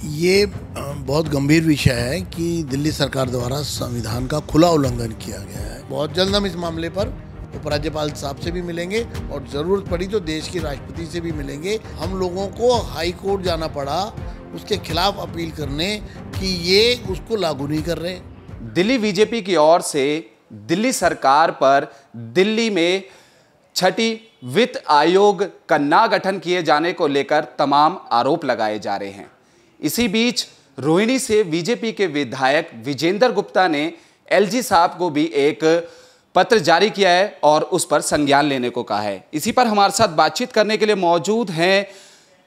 ये बहुत गंभीर विषय है कि दिल्ली सरकार द्वारा संविधान का खुला उल्लंघन किया गया है। बहुत जल्द हम इस मामले पर उपराज्यपाल साहब से भी मिलेंगे और ज़रूरत पड़ी तो देश के राष्ट्रपति से भी मिलेंगे। हम लोगों को हाई कोर्ट जाना पड़ा उसके खिलाफ अपील करने कि ये उसको लागू नहीं कर रहे। दिल्ली बीजेपी की ओर से दिल्ली सरकार पर दिल्ली में छठी वित्त आयोग का ना गठन किए जाने को लेकर तमाम आरोप लगाए जा रहे हैं। इसी बीच रोहिणी से बीजेपी के विधायक विजेंद्र गुप्ता ने एलजी साहब को भी एक पत्र जारी किया है और उस पर संज्ञान लेने को कहा है। इसी पर हमारे साथ बातचीत करने के लिए मौजूद हैं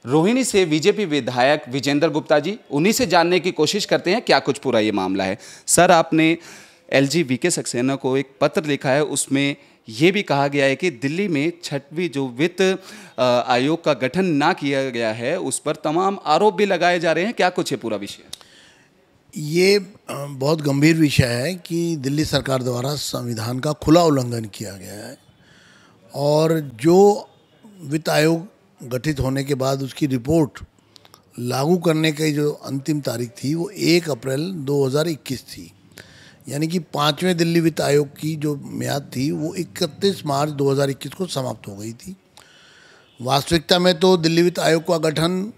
रोहिणी से बीजेपी विधायक विजेंद्र गुप्ता जी। उन्हीं से जानने की कोशिश करते हैं क्या कुछ पूरा ये मामला है। सर, आपने एलजी वीके सक्सेना को एक पत्र लिखा है, उसमें ये भी कहा गया है कि दिल्ली में छठवीं जो वित्त आयोग का गठन ना किया गया है उस पर तमाम आरोप भी लगाए जा रहे हैं। क्या कुछ है पूरा विषय? ये बहुत गंभीर विषय है कि दिल्ली सरकार द्वारा संविधान का खुला उल्लंघन किया गया है और जो वित्त आयोग गठित होने के बाद उसकी रिपोर्ट लागू करने की जो अंतिम तारीख थी वो 1 अप्रैल 2021 थी। यानी कि 5वें दिल्ली वित्त आयोग की जो म्याद थी वो 31 मार्च 2021 को समाप्त हो गई थी। वास्तविकता में तो दिल्ली वित्त आयोग का गठन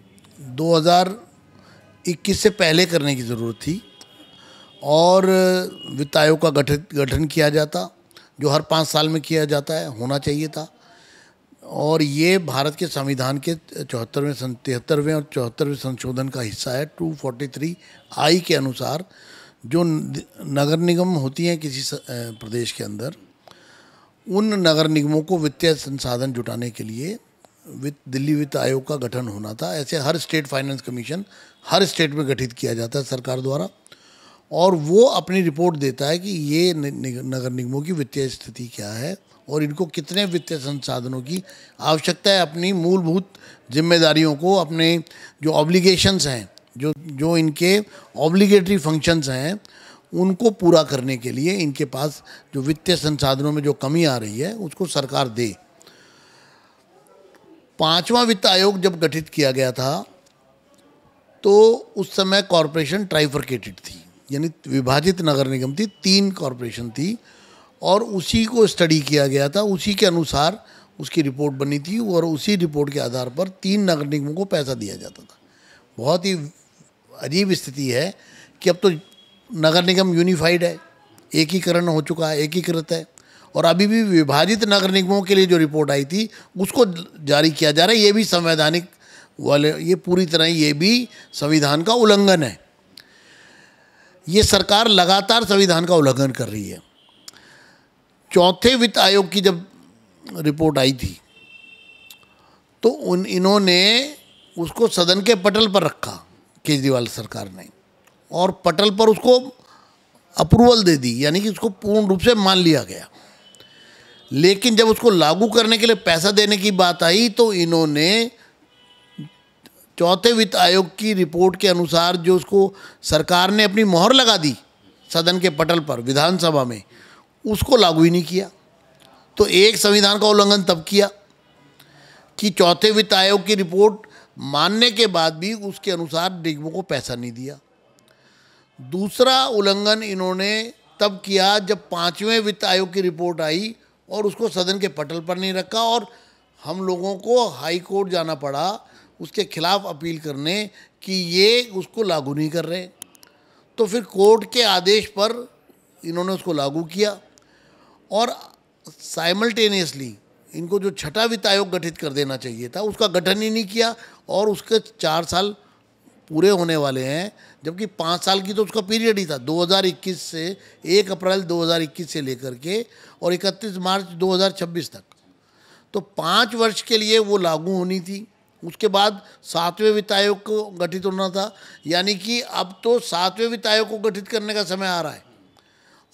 2021 से पहले करने की ज़रूरत थी और वित्त आयोग का गठन किया जाता, जो हर 5 साल में किया जाता है, होना चाहिए था। और ये भारत के संविधान के 73वें और 74वें संशोधन का हिस्सा है। 243I के अनुसार जो नगर निगम होती हैं किसी प्रदेश के अंदर, उन नगर निगमों को वित्तीय संसाधन जुटाने के लिए दिल्ली वित्त आयोग का गठन होना था। ऐसे हर स्टेट फाइनेंस कमीशन हर स्टेट में गठित किया जाता है सरकार द्वारा और वो अपनी रिपोर्ट देता है कि ये नगर निगमों की वित्तीय स्थिति क्या है और इनको कितने वित्तीय संसाधनों की आवश्यकता है अपनी मूलभूत जिम्मेदारियों को, अपने जो ऑब्लिगेशंस हैं, जो इनके ऑब्लिगेटरी फंक्शंस हैं, उनको पूरा करने के लिए इनके पास जो वित्तीय संसाधनों में जो कमी आ रही है उसको सरकार दे। 5वां वित्त आयोग जब गठित किया गया था तो उस समय कॉरपोरेशन ट्राइफरकेटेड थी, यानी विभाजित नगर निगम थी, 3 कॉरपोरेशन थी और उसी को स्टडी किया गया था। उसी के अनुसार उसकी रिपोर्ट बनी थी और उसी रिपोर्ट के आधार पर 3 नगर निगमों को पैसा दिया जाता था। बहुत ही अजीब स्थिति है कि अब तो नगर निगम यूनिफाइड है, एकीकरण हो चुका है, एकीकृत है और अभी भी विभाजित नगर निगमों के लिए जो रिपोर्ट आई थी उसको जारी किया जा रहा है। ये भी संवैधानिक वाले, ये पूरी तरह ये भी संविधान का उल्लंघन है। ये सरकार लगातार संविधान का उल्लंघन कर रही है। चौथे वित्त आयोग की जब रिपोर्ट आई थी तो इन्होंने उसको सदन के पटल पर रखा केजरीवाल सरकार ने और पटल पर उसको अप्रूवल दे दी, यानी कि उसको पूर्ण रूप से मान लिया गया। लेकिन जब उसको लागू करने के लिए पैसा देने की बात आई तो इन्होंने चौथे वित्त आयोग की रिपोर्ट के अनुसार जो उसको सरकार ने अपनी मोहर लगा दी सदन के पटल पर विधानसभा में, उसको लागू ही नहीं किया। तो एक संविधान का उल्लंघन तब किया कि चौथे वित्त आयोग की रिपोर्ट मानने के बाद भी उसके अनुसार निगमों को पैसा नहीं दिया। दूसरा उल्लंघन इन्होंने तब किया जब 5वें वित्त आयोग की रिपोर्ट आई और उसको सदन के पटल पर नहीं रखा और हम लोगों को हाई कोर्ट जाना पड़ा उसके खिलाफ अपील करने कि ये उसको लागू नहीं कर रहे। तो फिर कोर्ट के आदेश पर इन्होंने उसको लागू किया और साइमल्टेनियसली इनको जो छठा वित्त आयोग गठित कर देना चाहिए था उसका गठन ही नहीं किया और उसके 4 साल पूरे होने वाले हैं, जबकि 5 साल की तो उसका पीरियड ही था। 2021 से 1 अप्रैल 2021 से लेकर के और 31 मार्च 2026 तक, तो 5 वर्ष के लिए वो लागू होनी थी। उसके बाद 7वें वित्त आयोग को गठित होना था, यानी कि अब तो 7वें वित्त आयोग को गठित करने का समय आ रहा है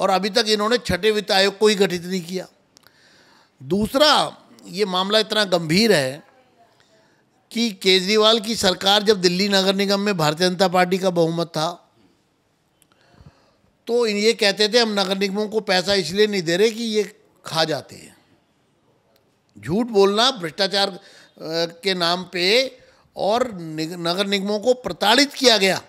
और अभी तक इन्होंने छठे वित्त आयोग को ही गठित नहीं किया। दूसरा, ये मामला इतना गंभीर है कि केजरीवाल की सरकार जब दिल्ली नगर निगम में भारतीय जनता पार्टी का बहुमत था तो ये कहते थे हम नगर निगमों को पैसा इसलिए नहीं दे रहे कि ये खा जाते हैं। झूठ बोलना भ्रष्टाचार के नाम पे और नगर निगमों को प्रताड़ित किया गया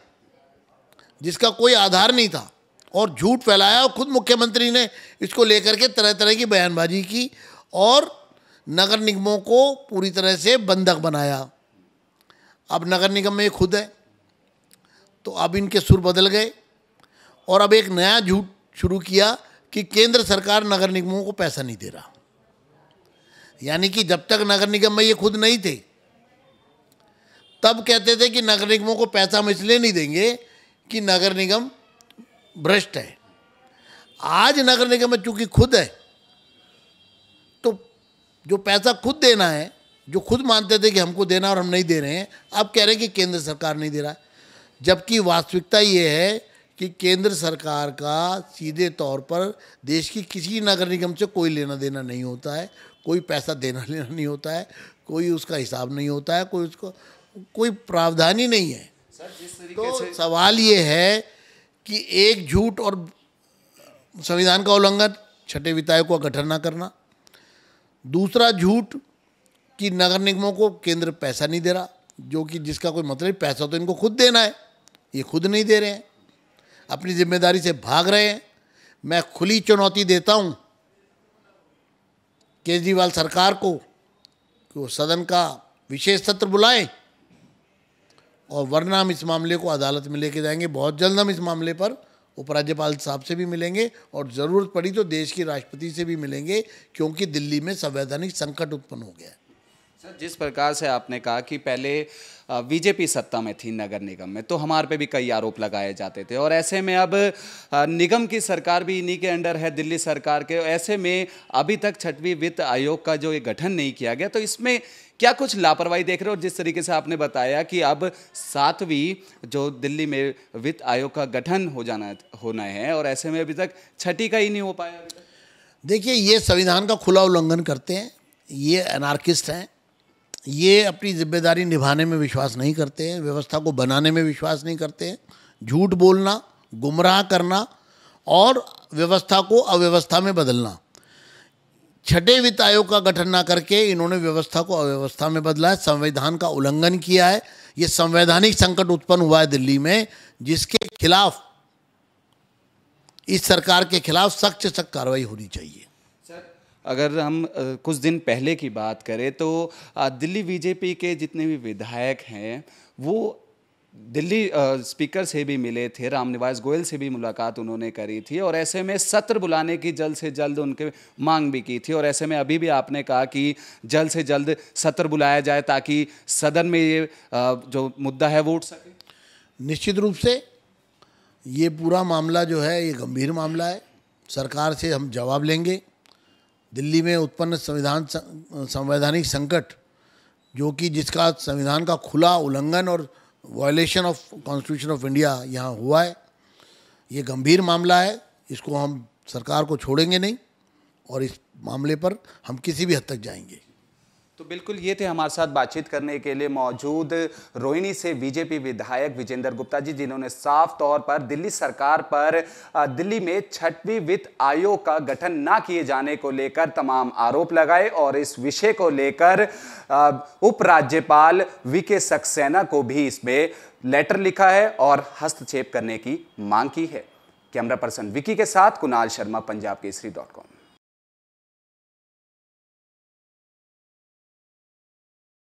जिसका कोई आधार नहीं था, और झूठ फैलाया, और खुद मुख्यमंत्री ने इसको लेकर के तरह तरह की बयानबाजी की और नगर निगमों को पूरी तरह से बंधक बनाया। अब नगर निगम में ये खुद है, तो अब इनके सुर बदल गए और अब एक नया झूठ शुरू किया कि केंद्र सरकार नगर निगमों को पैसा नहीं दे रहा। यानी कि जब तक नगर निगम में ये खुद नहीं थे तब कहते थे कि नगर निगमों को पैसा हम इसलिए नहीं देंगे कि नगर निगम भ्रष्ट है। आज नगर निगम में चूंकि खुद है तो जो पैसा खुद देना है, जो खुद मानते थे कि हमको देना और हम नहीं दे रहे हैं, अब कह रहे हैं कि केंद्र सरकार नहीं दे रहा है। जबकि वास्तविकता ये है कि केंद्र सरकार का सीधे तौर पर देश की किसी नगर निगम से कोई लेना देना नहीं होता है, कोई पैसा देना लेना नहीं होता है, कोई उसका हिसाब नहीं होता है, कोई उसको कोई प्रावधान ही नहीं है। सर, जिस तरीके तो से सवाल ये है कि एक झूठ और संविधान का उल्लंघन, छठे वित्त आयोग का गठन ना करना, दूसरा झूठ कि नगर निगमों को केंद्र पैसा नहीं दे रहा, जो कि जिसका कोई मतलब, पैसा तो इनको खुद देना है, ये खुद नहीं दे रहे हैं, अपनी जिम्मेदारी से भाग रहे हैं। मैं खुली चुनौती देता हूं केजरीवाल सरकार को कि वो सदन का विशेष सत्र बुलाएं और वरना हम इस मामले को अदालत में लेके जाएंगे। बहुत जल्द हम इस मामले पर उपराज्यपाल साहब से भी मिलेंगे और ज़रूरत पड़ी तो देश के राष्ट्रपति से भी मिलेंगे, क्योंकि दिल्ली में संवैधानिक संकट उत्पन्न हो गया है। सर, जिस प्रकार से आपने कहा कि पहले बीजेपी सत्ता में थी नगर निगम में, तो हमारे पे भी कई आरोप लगाए जाते थे, और ऐसे में अब निगम की सरकार भी इन्हीं के अंडर है, दिल्ली सरकार के। ऐसे में अभी तक छठवीं वित्त आयोग का जो ये गठन नहीं किया गया, तो इसमें क्या कुछ लापरवाही देख रहे हो? और जिस तरीके से आपने बताया कि अब 7वीं जो दिल्ली में वित्त आयोग का गठन होना है, और ऐसे में अभी तक छठी का ही नहीं हो पाया अभी तक। देखिए, ये संविधान का खुला उल्लंघन करते हैं, ये अनार्किस्ट हैं, ये अपनी जिम्मेदारी निभाने में विश्वास नहीं करते हैं, व्यवस्था को बनाने में विश्वास नहीं करते हैं। झूठ बोलना, गुमराह करना और व्यवस्था को अव्यवस्था में बदलना। छठे वित्त आयोग का गठन ना करके इन्होंने व्यवस्था को अव्यवस्था में बदला है, संविधान का उल्लंघन किया है। ये संवैधानिक संकट उत्पन्न हुआ है दिल्ली में, जिसके खिलाफ, इस सरकार के खिलाफ सख्त से सख्त कार्रवाई होनी चाहिए। अगर हम कुछ दिन पहले की बात करें तो दिल्ली बीजेपी के जितने भी विधायक हैं वो दिल्ली स्पीकर से भी मिले थे, रामनिवास गोयल से भी मुलाकात उन्होंने करी थी, और ऐसे में सत्र बुलाने की जल्द से जल्द उनके मांग भी की थी। और ऐसे में अभी भी आपने कहा कि जल्द से जल्द सत्र बुलाया जाए ताकि सदन में ये जो मुद्दा है वो उठ सके। निश्चित रूप से ये पूरा मामला जो है ये गंभीर मामला है, सरकार से हम जवाब लेंगे। दिल्ली में उत्पन्न संवैधानिक संकट, जो कि जिसका संविधान का खुला उल्लंघन और violation of constitution of India यहाँ हुआ है, ये गंभीर मामला है। इसको हम सरकार को छोड़ेंगे नहीं और इस मामले पर हम किसी भी हद तक जाएंगे। तो बिल्कुल, ये थे हमारे साथ बातचीत करने के लिए मौजूद रोहिणी से बीजेपी विधायक विजेंद्र गुप्ता जी, जिन्होंने साफ तौर पर दिल्ली सरकार पर दिल्ली में छठवीं वित्त आयोग का गठन ना किए जाने को लेकर तमाम आरोप लगाए, और इस विषय को लेकर उपराज्यपाल वीके सक्सेना को भी इसमें लेटर लिखा है और हस्तक्षेप करने की मांग की है। कैमरा पर्सन विकी के साथ कुणाल शर्मा, पंजाब केसरी.com।